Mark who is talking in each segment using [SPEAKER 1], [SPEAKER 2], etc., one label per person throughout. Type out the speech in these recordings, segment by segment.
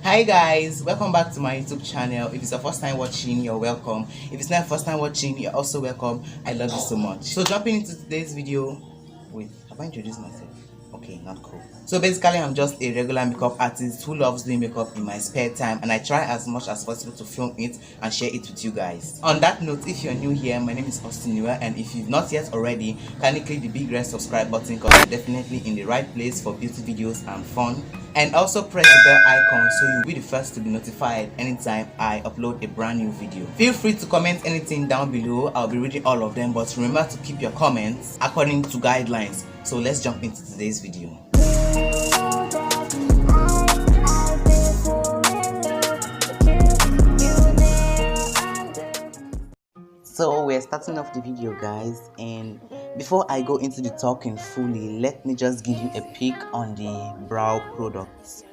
[SPEAKER 1] Hi guys, welcome back to my YouTube channel. If it's your first time watching, you're welcome. If it's not your first time watching, you're also welcome. I love you so much. So jumping into today's video with, have I introduced myself? Okay, not cool. So basically I'm just a regular makeup artist who loves doing makeup in my spare time, and I try as much as possible to film it and share it with you guys. On that note, if you're new here, my name is Austine Nuel, and if you've not yet already, kindly click the big red subscribe button because you're definitely in the right place for beauty videos and fun. And also press the bell icon so you'll be the first to be notified anytime I upload a brand new video. Feel free to comment anything down below. I'll be reading all of them, but remember to keep your comments according to guidelines. So let's jump into today's video. So we're starting off the video, guys, and before I go into the talking fully, let me just give you a peek on the brow products.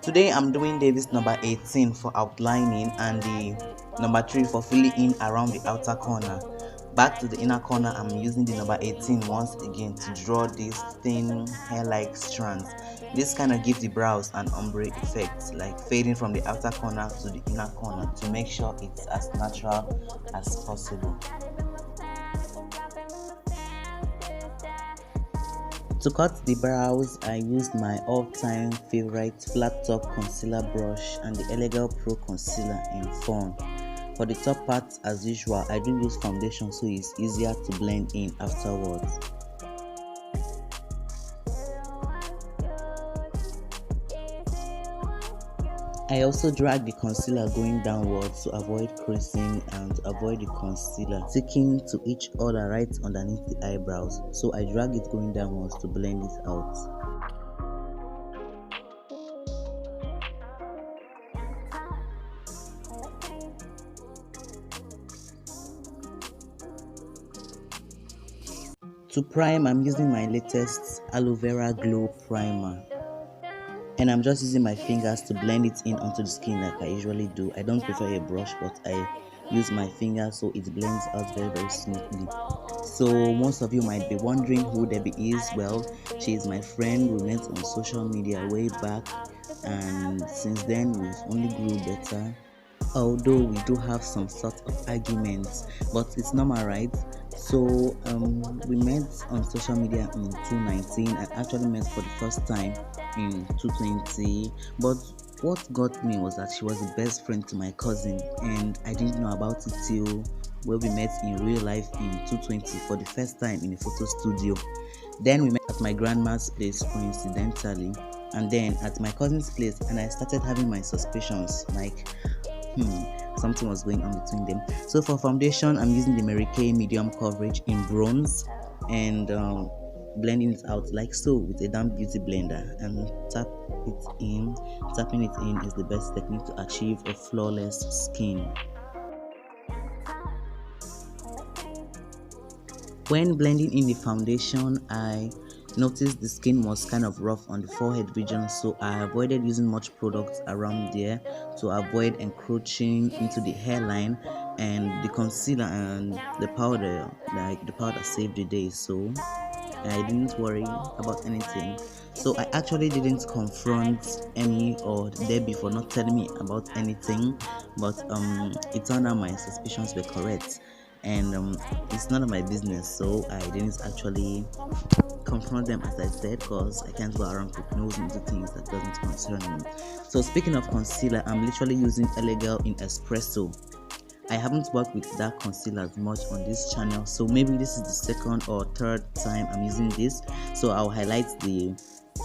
[SPEAKER 1] Today I'm doing Davis number 18 for outlining and the number 3 for filling in around the outer corner. Back to the inner corner, I'm using the number 18 once again to draw these thin hair-like strands. This kind of gives the brows an ombre effect, like fading from the outer corner to the inner corner, to make sure it's as natural as possible. To cut the brows, I used my all-time favorite flat top concealer brush and the Elegant Pro concealer in Fawn. For the top part, as usual, I do use foundation so it's easier to blend in afterwards. I also drag the concealer going downwards to avoid creasing and to avoid the concealer sticking to each other right underneath the eyebrows. So I drag it going downwards to blend it out. To prime, I'm using my latest Aloe Vera Glow Primer. And I'm just using my fingers to blend it in onto the skin like I usually do. I don't prefer a brush, but I use my fingers so it blends out very smoothly. So most of you might be wondering who Debby is. Well, she is my friend. We met on social media way back, and since then we've only grew better. Although we do have some sort of arguments, but it's normal, right? So we met on social media in 2019. I actually met for the first time in 2020, but what got me was that she was the best friend to my cousin, and I didn't know about it till where we met in real life in 2020 for the first time in a photo studio. Then we met at my grandma's place coincidentally, and then at my cousin's place, and I started having my suspicions like something was going on between them. So for foundation, I'm using the Mary Kay medium coverage in bronze and blending it out like so with a damp beauty blender and tap it in. Tapping it in is the best technique to achieve a flawless skin. When blending in the foundation, I noticed the skin was kind of rough on the forehead region, so I avoided using much product around there to avoid encroaching into the hairline, and the concealer and the powder, like the powder, saved the day, so I didn't worry about anything. So I actually didn't confront Emmy or Debbie for not telling me about anything, but it turned out my suspicions were correct, and it's none of my business, so I didn't actually confront them as I said, because I can't go around putting nose into things that doesn't concern me. So speaking of concealer, I'm literally using Elegant in Espresso. I haven't worked with dark concealers much on this channel, so maybe this is the second or third time I'm using this. So I'll highlight the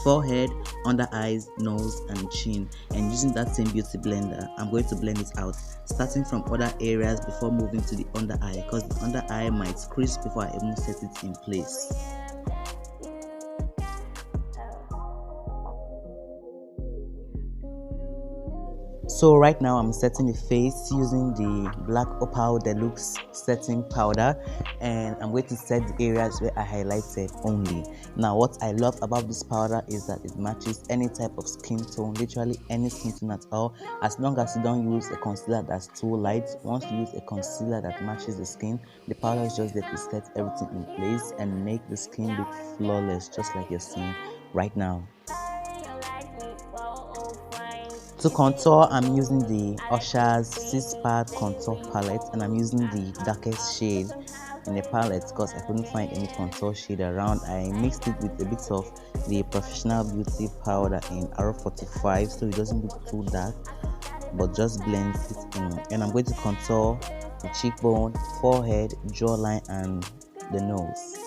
[SPEAKER 1] forehead, under eyes, nose and chin, and using that same beauty blender I'm going to blend it out, starting from other areas before moving to the under eye, because the under eye might crease before I even set it in place. So right now I'm setting the face using the black Opal Deluxe setting powder, and I'm going to set the areas where I highlighted only. Now what I love about this powder is that it matches any type of skin tone, literally any skin tone at all, as long as you don't use a concealer that's too light. Once you use a concealer that matches the skin, the powder is just there to set everything in place and make the skin look flawless, just like you're seeing right now. To contour, I'm using the Usher's 6-part contour palette, and I'm using the darkest shade in the palette because I couldn't find any contour shade around. I mixed it with a bit of the Professional Beauty powder in R45 so it doesn't look too dark but just blends it in. And I'm going to contour the cheekbone, forehead, jawline, and the nose.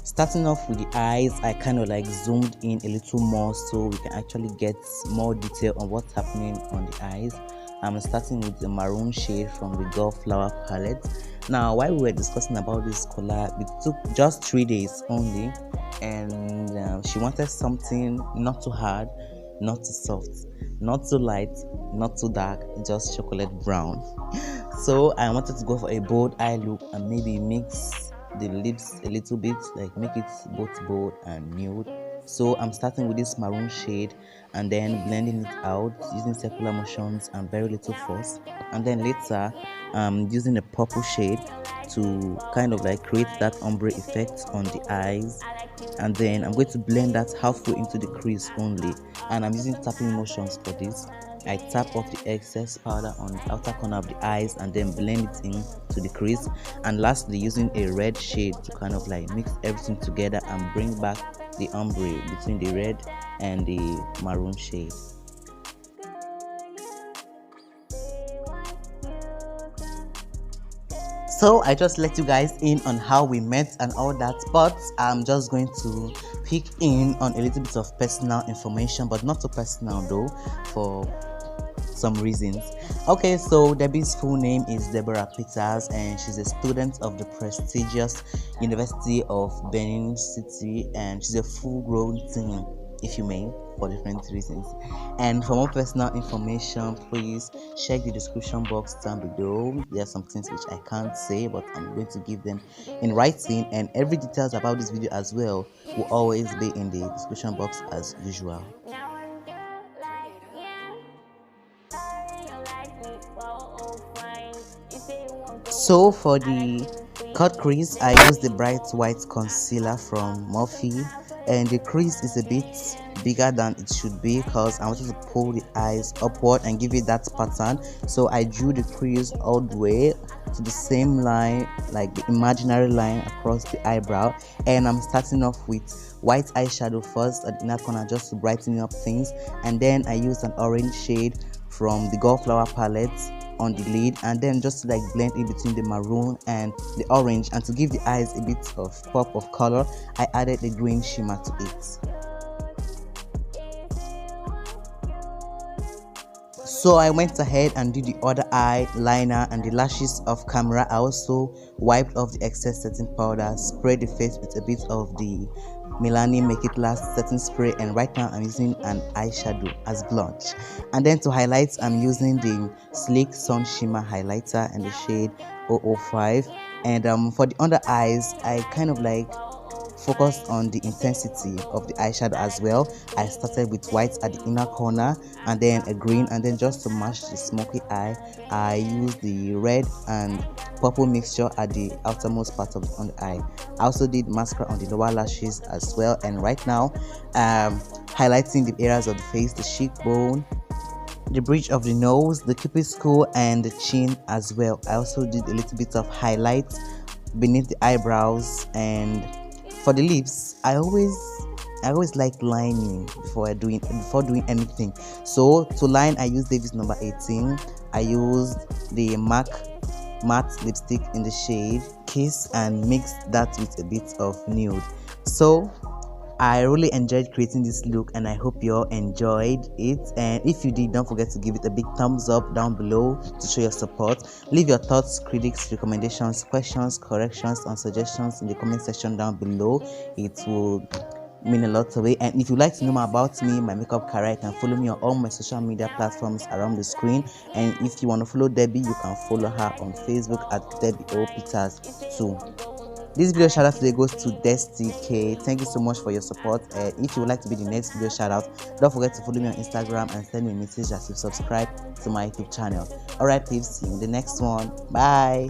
[SPEAKER 1] Starting off with the eyes, I kind of like zoomed in a little more so we can actually get more detail on what's happening on the eyes. I'm starting with the maroon shade from the Gulflower palette. Now, while we were discussing about this collab, it took just 3 days only, and she wanted something not too hard, not too soft, not too light, not too dark, just chocolate brown. So I wanted to go for a bold eye look and maybe mix the lips a little bit, like make it both bold and nude. So I'm starting with this maroon shade and then blending it out using circular motions and very little force, and then later using a purple shade to kind of like create that ombre effect on the eyes, and then I'm going to blend that halfway into the crease only, and I'm using tapping motions for this. I tap off the excess powder on the outer corner of the eyes and then blend it in to the crease, and lastly using a red shade to kind of like mix everything together and bring back the ombre between the red and the maroon shade. So I just let you guys in on how we met and all that, but I'm just going to pick in on a little bit of personal information, but not so personal though, for some reasons. Okay, so Debbie's full name is Deborah Peters, and she's a student of the prestigious University of Benin City, and she's a full-grown teen, if you may, for different reasons. And for more personal information, please check the description box down below. There are some things which I can't say, but I'm going to give them in writing, and every details about this video as well will always be in the description box as usual. So for the cut crease, I use the bright white concealer from Morphe, and the crease is a bit bigger than it should be because I wanted to pull the eyes upward and give it that pattern. So I drew the crease all the way to the same line, like the imaginary line across the eyebrow, and I'm starting off with white eyeshadow first at the inner corner just to brighten up things, and then I used an orange shade from the Gulflower palette on the lid, and then just to like blend in between the maroon and the orange, and to give the eyes a bit of pop of color, I added a green shimmer to it. So I went ahead and did the other eye liner and the lashes off camera. I also wiped off the excess setting powder, sprayed the face with a bit of the Milani Make It Last setting spray, and right now I'm using an eyeshadow as blush. And then to highlight, I'm using the Sleek Sun Shimmer highlighter in the shade 005. And for the under eyes, I kind of like focused on the intensity of the eyeshadow as well. I started with white at the inner corner and then a green, and then just to match the smoky eye, I used the red and purple mixture at the outermost part of the under eye. I also did mascara on the lower lashes as well, and right now highlighting the areas of the face, the cheekbone, the bridge of the nose, the cupid's skull, and the chin as well. I also did a little bit of highlight beneath the eyebrows. And for the lips, I always like lining before doing anything. So to line, I used Davis number 18. I used the MAC matte lipstick in the shade Kiss and mixed that with a bit of Nude. So I really enjoyed creating this look, and I hope you all enjoyed it. And if you did, don't forget to give it a big thumbs up down below to show your support. Leave your thoughts, critics, recommendations, questions, corrections, and suggestions in the comment section down below. It will mean a lot to me. And if you'd like to know more about me, my makeup career, you can follow me on all my social media platforms around the screen. And if you want to follow Debbie, you can follow her on Facebook at Debbie O Peters too. This video shout out today goes to Desti K. Thank you so much for your support. If you would like to be the next video shout out, don't forget to follow me on Instagram and send me a message as you subscribe to my YouTube channel. Alright, peeps, see you in the next one. Bye.